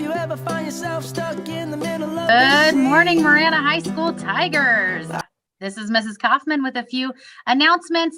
you ever find yourself stuck in the middle of Good morning, Marana High School Tigers. This is Mrs. Kaufman with a few announcements.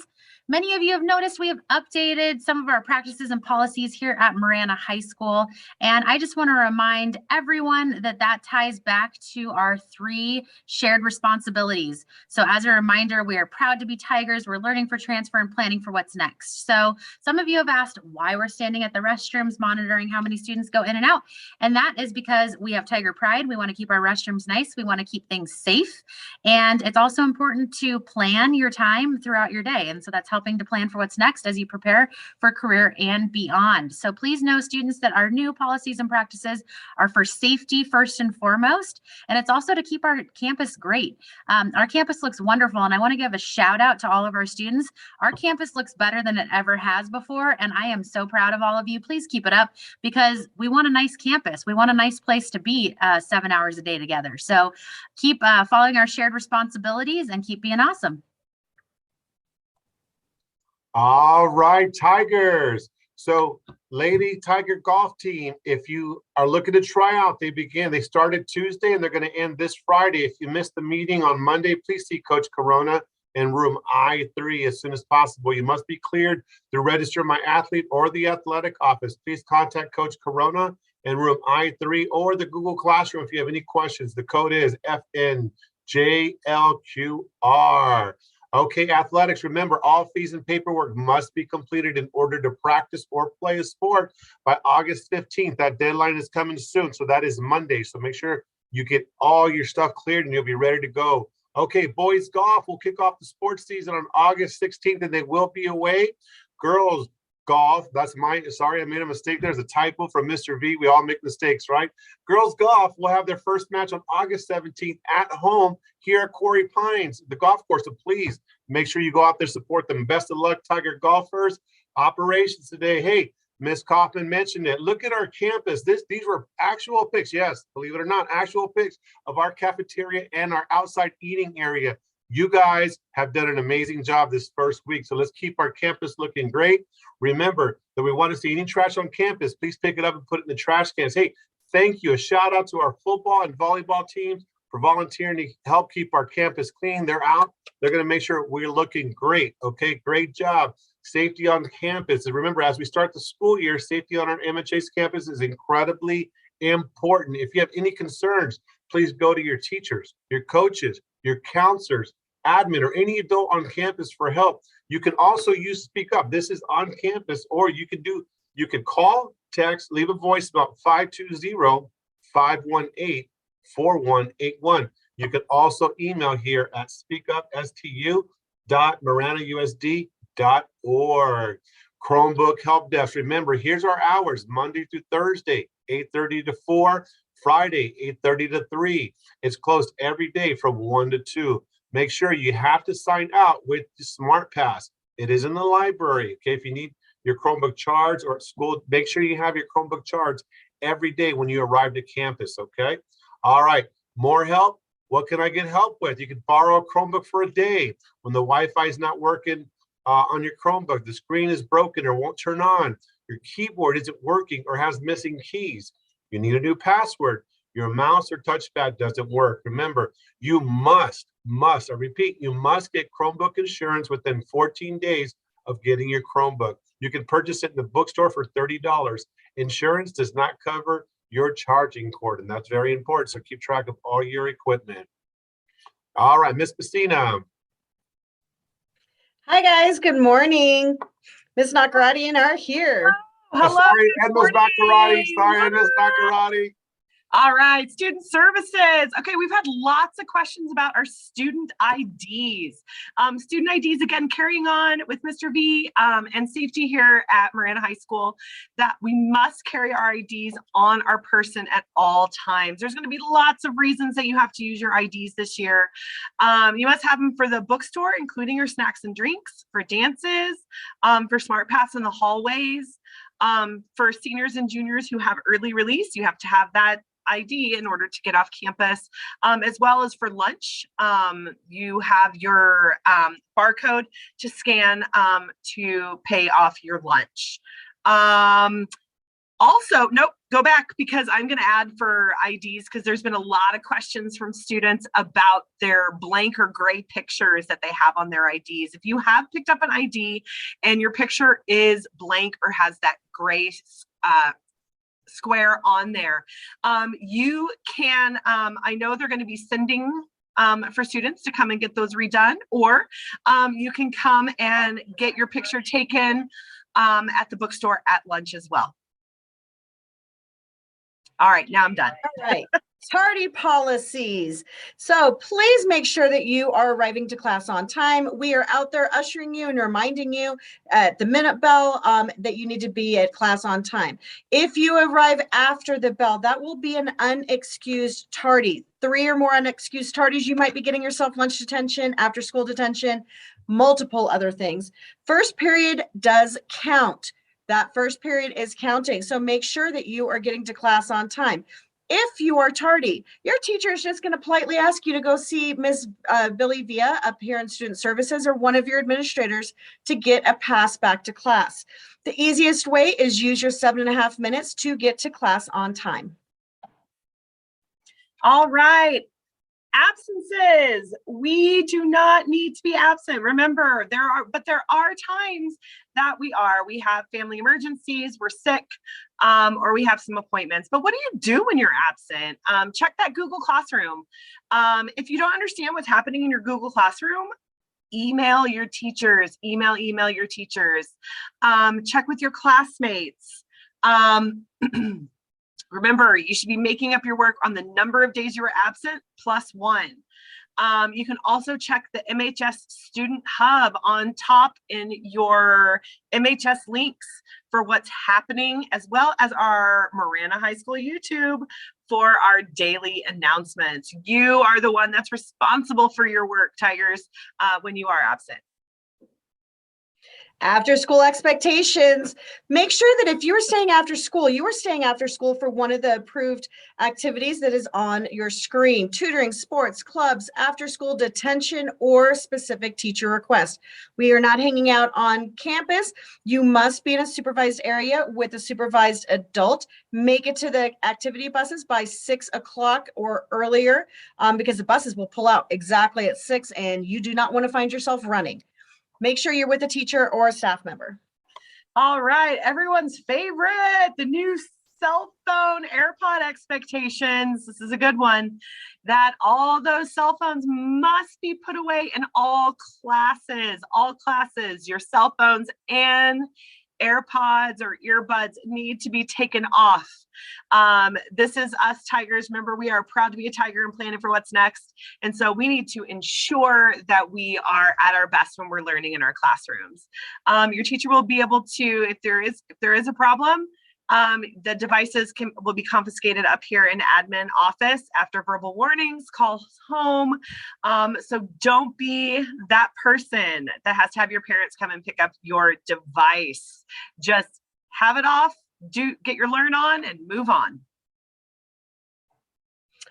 Many of you have noticed we have updated some of our practices and policies here at Marana High School. And I just want to remind everyone that that ties back to our 3 shared responsibilities. So as a reminder, we are proud to be Tigers. We're learning for transfer and planning for what's next. So some of you have asked why we're standing at the restrooms, monitoring how many students go in and out. And that is because we have Tiger Pride. We want to keep our restrooms nice. We want to keep things safe. And it's also important to plan your time throughout your day. And so that's helping to plan for what's next as you prepare for career and beyond. So please know, students, that our new policies and practices are for safety first and foremost. And it's also to keep our campus great. Our campus looks wonderful. And I want to give a shout out to all of our students. Our campus looks better than it ever has before. And I am so proud of all of you. Please keep it up, because we want a nice campus. We want a nice place to be 7 hours a day together. So keep following our shared responsibilities and keep being awesome. All right, Tigers. So Lady Tiger golf team, if you are looking to try out, they started Tuesday and they're going to end this Friday. If you missed the meeting on Monday, please see Coach Corona in room I3 as soon as possible. You must be cleared to register My Athlete or the athletic office. Please contact Coach Corona in room I3 or the Google Classroom if you have any questions. The code is FNJLQR. Okay, athletics, remember, all fees and paperwork must be completed in order to practice or play a sport by August 15th. That deadline is coming soon, so that is Monday. So make sure you get all your stuff cleared and you'll be ready to go. Okay, boys golf will kick off the sports season on August 16th, and they will be away. Girls golf, sorry, I made a mistake. There's a typo from Mr. V. We all make mistakes, right? Girls golf will have their first match on August 17th at home here at Quarry Pines, the golf course. So please make sure you go out there, support them. Best of luck, Tiger golfers. Operations today. Hey, Miss Kaufman mentioned it. Look at our campus. These were actual pics. Yes, believe it or not, actual pics of our cafeteria and our outside eating area. You guys have done an amazing job this first week. So let's keep our campus looking great. Remember that we want to see any trash on campus. Please pick it up and put it in the trash cans. Hey, thank you. A shout out to our football and volleyball teams for volunteering to help keep our campus clean. They're out. They're going to make sure we're looking great. Okay, great job. Safety on campus. And remember, as we start the school year, safety on our MHS campus is incredibly important. If you have any concerns, please go to your teachers, your coaches, your counselors, admin, or any adult on campus for help. You can also use Speak Up. This is on campus, or you can call, text, leave a voicemail, 520-518-4181. You can also email here at speakupstu.maranausd.org. Chromebook help desk. Remember, here's our hours: Monday through Thursday, 8:30 to 4, Friday, 8:30 to 3. It's closed every day from 1 to 2. Make sure you have to sign out with the SmartPass. It is in the library. Okay, if you need your Chromebook charged or at school, make sure you have your Chromebook charged every day when you arrive to campus. Okay. All right. More help. What can I get help with? You can borrow a Chromebook for a day when the Wi-Fi is not working on your Chromebook. The screen is broken or won't turn on. Your keyboard isn't working or has missing keys. You need a new password. Your mouse or touchpad doesn't work. Remember, you must, I repeat, you must get Chromebook insurance within 14 days of getting your Chromebook. You can purchase it in the bookstore for $30. Insurance does not cover your charging cord, and that's very important. So keep track of all your equipment. All right, Miss Messina. Hi, guys. Good morning. Miss Nakarati are here. Hello. Sorry, Miss Nakarati. Sorry, Miss Nakarati. All right, student services. Okay, we've had lots of questions about our student IDs. Student IDs, again, carrying on with Mr. V and safety here at Marana High School, that we must carry our IDs on our person at all times. There's going to be lots of reasons that you have to use your IDs this year. You must have them for the bookstore, including your snacks and drinks, for dances, for SmartPass in the hallways. For seniors and juniors who have early release, you have to have that ID in order to get off campus, as well as for lunch. You have your barcode to scan to pay off your lunch. Also, nope, go back because I'm going to add for IDs because there's been a lot of questions from students about their blank or gray pictures that they have on their IDs. If you have picked up an ID and your picture is blank or has that gray square on there, you can, I know they're going to be sending for students to come and get those redone, or you can come and get your picture taken at the bookstore at lunch as well. All right, now I'm done. All right. Tardy policies. So please make sure that you are arriving to class on time. We are out there ushering you and reminding you at the minute bell that you need to be at class on time. If you arrive after the bell, that will be an unexcused tardy. 3 or more unexcused tardies, you might be getting yourself lunch detention, after school detention, multiple other things. First period does count. That first period is counting. So make sure that you are getting to class on time. If you are tardy, your teacher is just going to politely ask you to go see Ms. Billy Villa up here in Student Services or one of your administrators to get a pass back to class. The easiest way is use your 7.5 minutes to get to class on time. All right. Absences. We do not need to be absent. Remember, there are times that we have family emergencies, we're sick, or we have some appointments. But what do you do when you're absent? Check that Google Classroom. If you don't understand what's happening in your Google Classroom, email your teachers, email your teachers. Check with your classmates. Remember, you should be making up your work on the number of days you were absent +1. You can also check the MHS Student Hub on top in your MHS links for what's happening, as well as our Marana High School YouTube for our daily announcements. You are the one that's responsible for your work, Tigers, when you are absent. After school expectations, make sure that if you're staying after school, you are staying after school for one of the approved activities that is on your screen: tutoring, sports, clubs, after school detention, or specific teacher request. We are not hanging out on campus. You must be in a supervised area with a supervised adult. Make it to the activity buses by 6 o'clock or earlier, because the buses will pull out exactly at 6 and you do not want to find yourself running. Make sure you're with a teacher or a staff member. All right, everyone's favorite, the new cell phone AirPod expectations. This is a good one, that all those cell phones must be put away in all classes, your cell phones and AirPods or earbuds need to be taken off. This is us Tigers. Remember, we are proud to be a Tiger and planning for what's next. And so we need to ensure that we are at our best when we're learning in our classrooms. Your teacher will be able to, if there is a problem, the devices will be confiscated up here in admin office after verbal warnings, calls home. So don't be that person that has to have your parents come and pick up your device. Just have it off, get your learn on, and move on.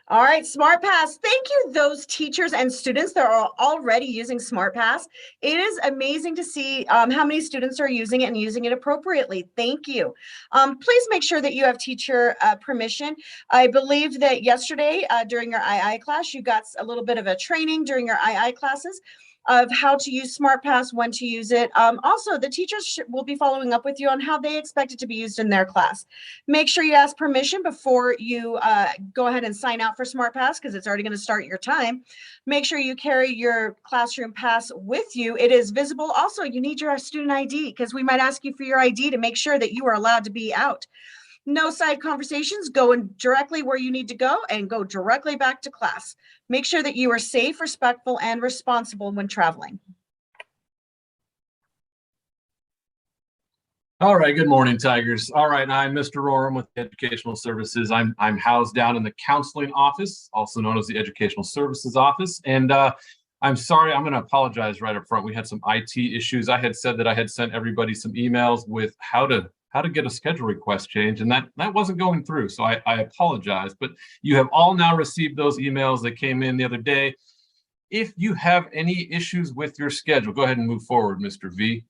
All right, SmartPass. Thank you, those teachers and students that are already using SmartPass. It is amazing to see how many students are using it and using it appropriately. Thank you. Please make sure that you have teacher permission. I believe that yesterday during your II class, you got a little bit of a training during your II classes of how to use SmartPass, when to use it. Also, the teachers will be following up with you on how they expect it to be used in their class. Make sure you ask permission before you go ahead and sign out for SmartPass, because it's already going to start your time. Make sure you carry your classroom pass with you. It is visible. Also, you need your student ID, because we might ask you for your ID to make sure that you are allowed to be out. No side conversations, go in directly where you need to go and go directly back to class. Make sure that you are safe, respectful, and responsible when traveling. All right, good morning, Tigers. All right, I'm Mr. Roram with Educational Services. I'm housed down in the counseling office, also known as the Educational Services Office. And I'm sorry, I'm going to apologize right up front. We had some IT issues. I had said that I had sent everybody some emails with how to get a schedule request change, and that wasn't going through. So I apologize, but you have all now received those emails that came in the other day. If you have any issues with your schedule, go ahead and move forward, Mr. V.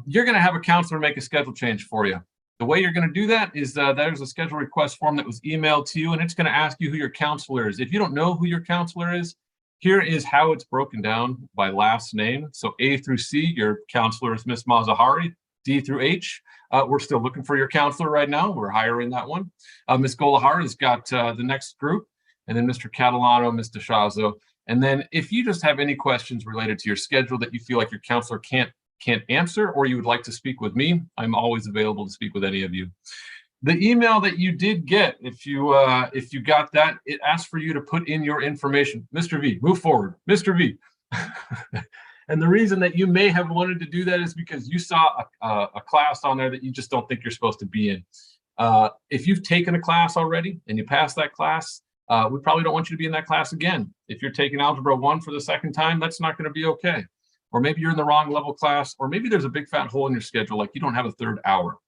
You're going to have a counselor make a schedule change for you. The way you're going to do that is there's a schedule request form that was emailed to you, and it's going to ask you who your counselor is. If you don't know who your counselor is, here is how it's broken down by last name. So A through C, your counselor is Miss Mazahari. D through H, we're still looking for your counselor right now. We're hiring that one. Ms. Golahar has got the next group, and then Mr. Catalano, Ms. DeShazo. And then if you just have any questions related to your schedule that you feel like your counselor can't answer, or you would like to speak with me, I'm always available to speak with any of you. The email that you did get, if you got that, it asks for you to put in your information. Mr. V, move forward. Mr. V. And the reason that you may have wanted to do that is because you saw a class on there that you just don't think you're supposed to be in. If you've taken a class already and you passed that class, we probably don't want you to be in that class again. If you're taking Algebra 1 for the second time, that's not going to be okay. Or maybe you're in the wrong level class, or maybe there's a big fat hole in your schedule, like you don't have a third hour.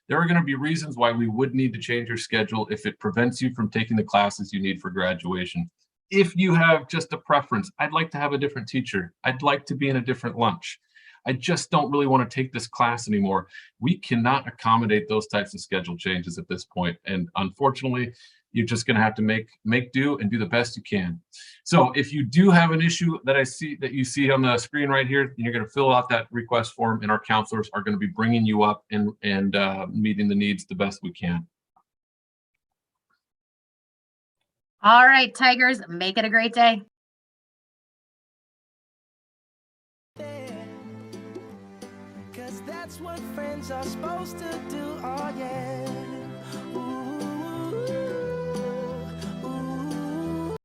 There are going to be reasons why we would need to change your schedule if it prevents you from taking the classes you need for graduation. If you have just a preference, I'd like to have a different teacher. I'd like to be in a different lunch. I just don't really want to take this class anymore. We cannot accommodate those types of schedule changes at this point. And unfortunately, you're just going to have to make do and do the best you can. So if you do have an issue that you see on the screen right here, you're going to fill out that request form, and our counselors are going to be bringing you up and meeting the needs the best we can. All right, Tigers, make it a great day. Cause that's what friends are supposed to do, oh yeah.